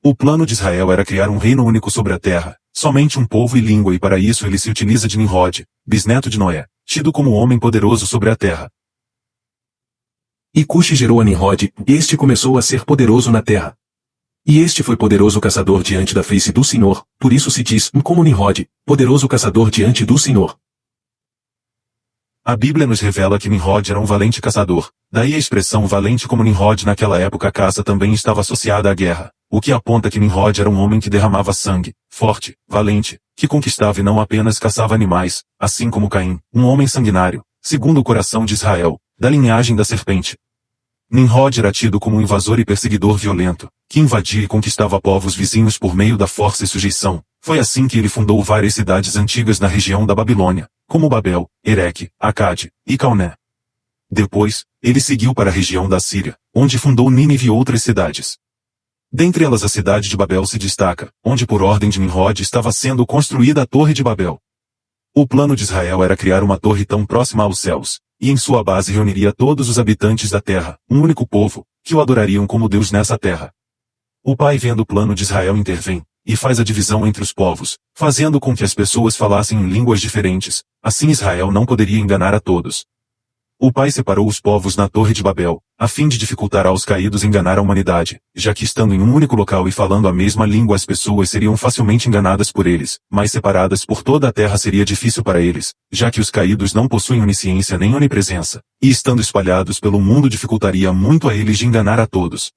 O plano de Israel era criar um reino único sobre a terra, somente um povo e língua, e para isso ele se utiliza de Nimrod, bisneto de Noé, tido como homem poderoso sobre a terra. E Cuxi gerou a Nimrod, e este começou a ser poderoso na terra. E este foi poderoso caçador diante da face do Senhor, por isso se diz, como Nimrod, poderoso caçador diante do Senhor. A Bíblia nos revela que Nimrod era um valente caçador, daí a expressão valente como Nimrod. Naquela época a caça também estava associada à guerra, o que aponta que Nimrod era um homem que derramava sangue, forte, valente, que conquistava e não apenas caçava animais, assim como Caim, um homem sanguinário, segundo o coração de Israel, da linhagem da serpente. Nimrod era tido como um invasor e perseguidor violento, que invadia e conquistava povos vizinhos por meio da força e sujeição. Foi assim que ele fundou várias cidades antigas na região da Babilônia, como Babel, Ereque, Acade e Calné. Depois, ele seguiu para a região da Síria, onde fundou Nínive e outras cidades. Dentre elas a cidade de Babel se destaca, onde por ordem de Nimrod estava sendo construída a Torre de Babel. O plano de Israel era criar uma torre tão próxima aos céus, e em sua base reuniria todos os habitantes da terra, um único povo, que o adorariam como Deus nessa terra. O Pai, vendo o plano de Israel, intervém, e faz a divisão entre os povos, fazendo com que as pessoas falassem em línguas diferentes, assim Israel não poderia enganar a todos. O Pai separou os povos na Torre de Babel, a fim de dificultar aos caídos enganar a humanidade, já que estando em um único local e falando a mesma língua as pessoas seriam facilmente enganadas por eles, mas separadas por toda a terra seria difícil para eles, já que os caídos não possuem onisciência nem onipresença, e estando espalhados pelo mundo dificultaria muito a eles de enganar a todos.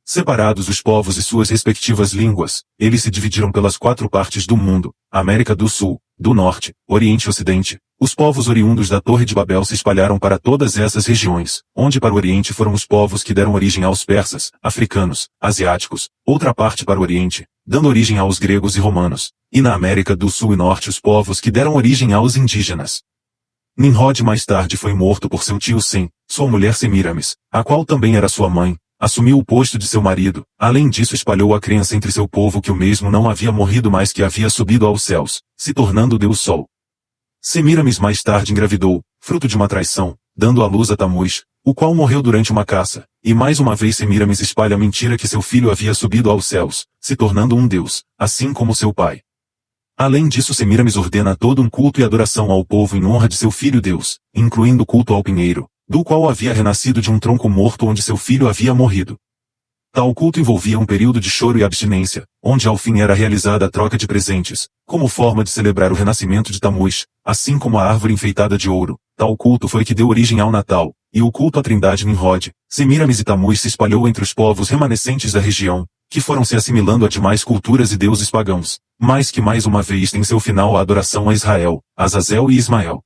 Separados os povos e suas respectivas línguas, eles se dividiram pelas 4 partes do mundo, América do Sul, do Norte, Oriente e Ocidente. Os povos oriundos da Torre de Babel se espalharam para todas essas regiões, onde para o Oriente foram os povos que deram origem aos persas, africanos, asiáticos, outra parte para o Oriente, dando origem aos gregos e romanos, e na América do Sul e Norte os povos que deram origem aos indígenas. Nimrod mais tarde foi morto por seu tio Sem, sua mulher Semiramis, a qual também era sua mãe. Assumiu o posto de seu marido, além disso espalhou a crença entre seu povo que o mesmo não havia morrido mas que havia subido aos céus, se tornando Deus Sol. Semiramis mais tarde engravidou, fruto de uma traição, dando à luz a Tamuz, o qual morreu durante uma caça, e mais uma vez Semiramis espalha a mentira que seu filho havia subido aos céus, se tornando um deus, assim como seu pai. Além disso Semiramis ordena todo um culto e adoração ao povo em honra de seu filho Deus, incluindo o culto ao pinheiro, do qual havia renascido de um tronco morto onde seu filho havia morrido. Tal culto envolvia um período de choro e abstinência, onde ao fim era realizada a troca de presentes, como forma de celebrar o renascimento de Tamuz, assim como a árvore enfeitada de ouro. Tal culto foi que deu origem ao Natal, e o culto à trindade Nimrod, Semiramis e Tamuz se espalhou entre os povos remanescentes da região, que foram se assimilando a demais culturas e deuses pagãos, mas que mais uma vez tem seu final a adoração a Israel, Azazel e Ismael.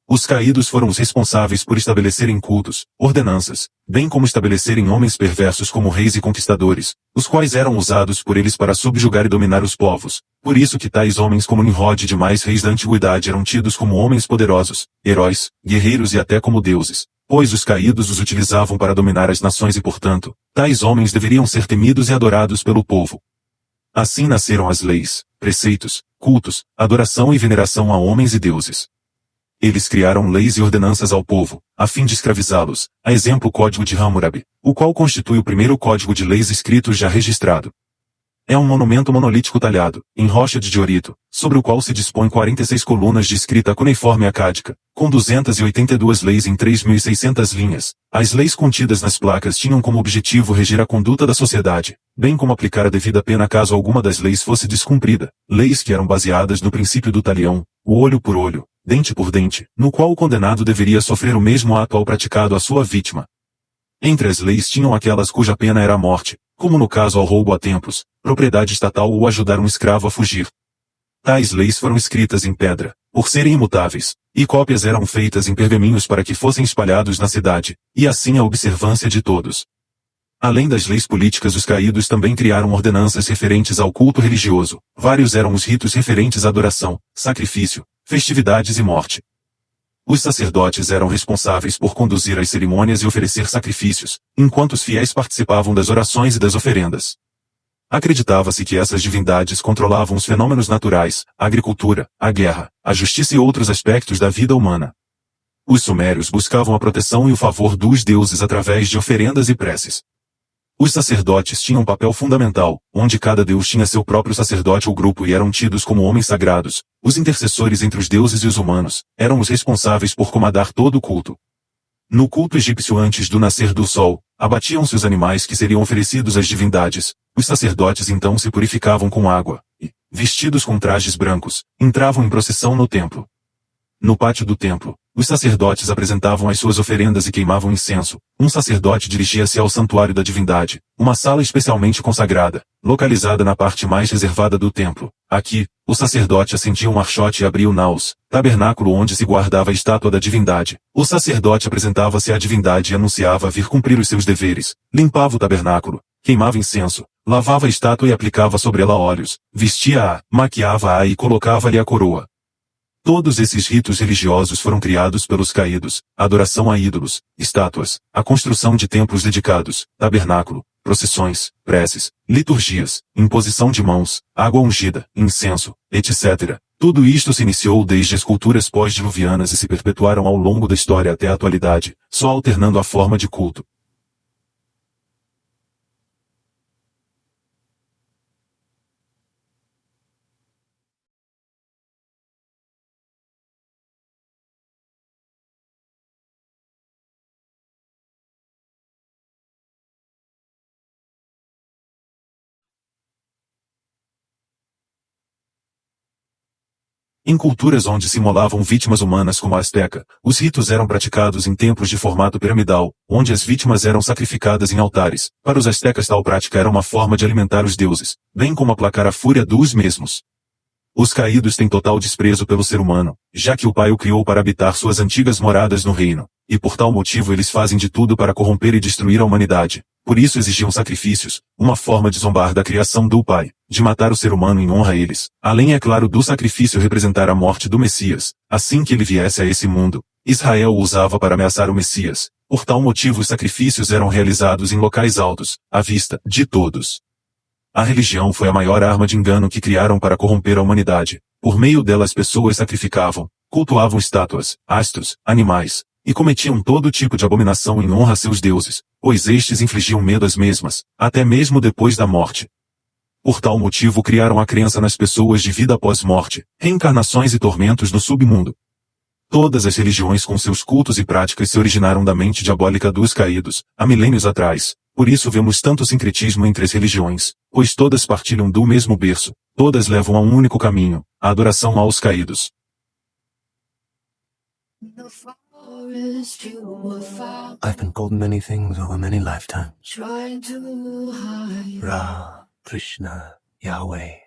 Os caídos foram os responsáveis por estabelecerem cultos, ordenanças, bem como estabelecerem homens perversos como reis e conquistadores, os quais eram usados por eles para subjugar e dominar os povos. Por isso que tais homens como Nimrod e demais reis da antiguidade eram tidos como homens poderosos, heróis, guerreiros e até como deuses, pois os caídos os utilizavam para dominar as nações e portanto, tais homens deveriam ser temidos e adorados pelo povo. Assim nasceram as leis, preceitos, cultos, adoração e veneração a homens e deuses. Eles criaram leis e ordenanças ao povo, a fim de escravizá-los, a exemplo o Código de Hammurabi, o qual constitui o primeiro código de leis escritos já registrado. É um monumento monolítico talhado, em rocha de diorito, sobre o qual se dispõem 46 colunas de escrita cuneiforme acádica, com 282 leis em 3.600 linhas. As leis contidas nas placas tinham como objetivo reger a conduta da sociedade, bem como aplicar a devida pena caso alguma das leis fosse descumprida, leis que eram baseadas no princípio do talião, o olho por olho, dente por dente, no qual o condenado deveria sofrer o mesmo ato ao praticado à sua vítima. Entre as leis tinham aquelas cuja pena era a morte, como no caso ao roubo a templos, propriedade estatal ou ajudar um escravo a fugir. Tais leis foram escritas em pedra, por serem imutáveis, e cópias eram feitas em pergaminhos para que fossem espalhados na cidade, e assim a observância de todos. Além das leis políticas, os caídos também criaram ordenanças referentes ao culto religioso. Vários eram os ritos referentes à adoração, sacrifício, festividades e morte. Os sacerdotes eram responsáveis por conduzir as cerimônias e oferecer sacrifícios, enquanto os fiéis participavam das orações e das oferendas. Acreditava-se que essas divindades controlavam os fenômenos naturais, a agricultura, a guerra, a justiça e outros aspectos da vida humana. Os sumérios buscavam a proteção e o favor dos deuses através de oferendas e preces. Os sacerdotes tinham um papel fundamental, onde cada deus tinha seu próprio sacerdote ou grupo e eram tidos como homens sagrados. Os intercessores entre os deuses e os humanos eram os responsáveis por comandar todo o culto. No culto egípcio antes do nascer do sol, abatiam-se os animais que seriam oferecidos às divindades. Os sacerdotes então se purificavam com água, e, vestidos com trajes brancos, entravam em procissão no templo. No pátio do templo, os sacerdotes apresentavam as suas oferendas e queimavam incenso. Um sacerdote dirigia-se ao santuário da divindade, uma sala especialmente consagrada, localizada na parte mais reservada do templo. Aqui, o sacerdote acendia um archote e abria o naus, tabernáculo onde se guardava a estátua da divindade. O sacerdote apresentava-se à divindade e anunciava vir cumprir os seus deveres. Limpava o tabernáculo, queimava incenso, lavava a estátua e aplicava sobre ela óleos, vestia-a, maquiava-a e colocava-lhe a coroa. Todos esses ritos religiosos foram criados pelos caídos: adoração a ídolos, estátuas, a construção de templos dedicados, tabernáculo, procissões, preces, liturgias, imposição de mãos, água ungida, incenso, etc. Tudo isto se iniciou desde as culturas pós-diluvianas e se perpetuaram ao longo da história até a atualidade, só alternando a forma de culto. Em culturas onde se imolavam vítimas humanas como a Azteca, os ritos eram praticados em templos de formato piramidal, onde as vítimas eram sacrificadas em altares. Para os astecas tal prática era uma forma de alimentar os deuses, bem como aplacar a fúria dos mesmos. Os caídos têm total desprezo pelo ser humano, já que o Pai o criou para habitar suas antigas moradas no reino, e por tal motivo eles fazem de tudo para corromper e destruir a humanidade. Por isso exigiam sacrifícios, uma forma de zombar da criação do Pai, de matar o ser humano em honra a eles. Além, é claro, do sacrifício representar a morte do Messias, assim que ele viesse a esse mundo. Israel o usava para ameaçar o Messias. Por tal motivo os sacrifícios eram realizados em locais altos, à vista de todos. A religião foi a maior arma de engano que criaram para corromper a humanidade. Por meio dela as pessoas sacrificavam, cultuavam estátuas, astros, animais, e cometiam todo tipo de abominação em honra a seus deuses, pois estes infligiam medo às mesmas, até mesmo depois da morte. Por tal motivo criaram a crença nas pessoas de vida após morte, reencarnações e tormentos no submundo. Todas as religiões com seus cultos e práticas se originaram da mente diabólica dos caídos, há milênios atrás. Por isso vemos tanto sincretismo entre as religiões, pois todas partilham do mesmo berço, todas levam a um único caminho, a adoração aos caídos. I've been called many things over many lifetimes. Ra, Krishna, Yahweh.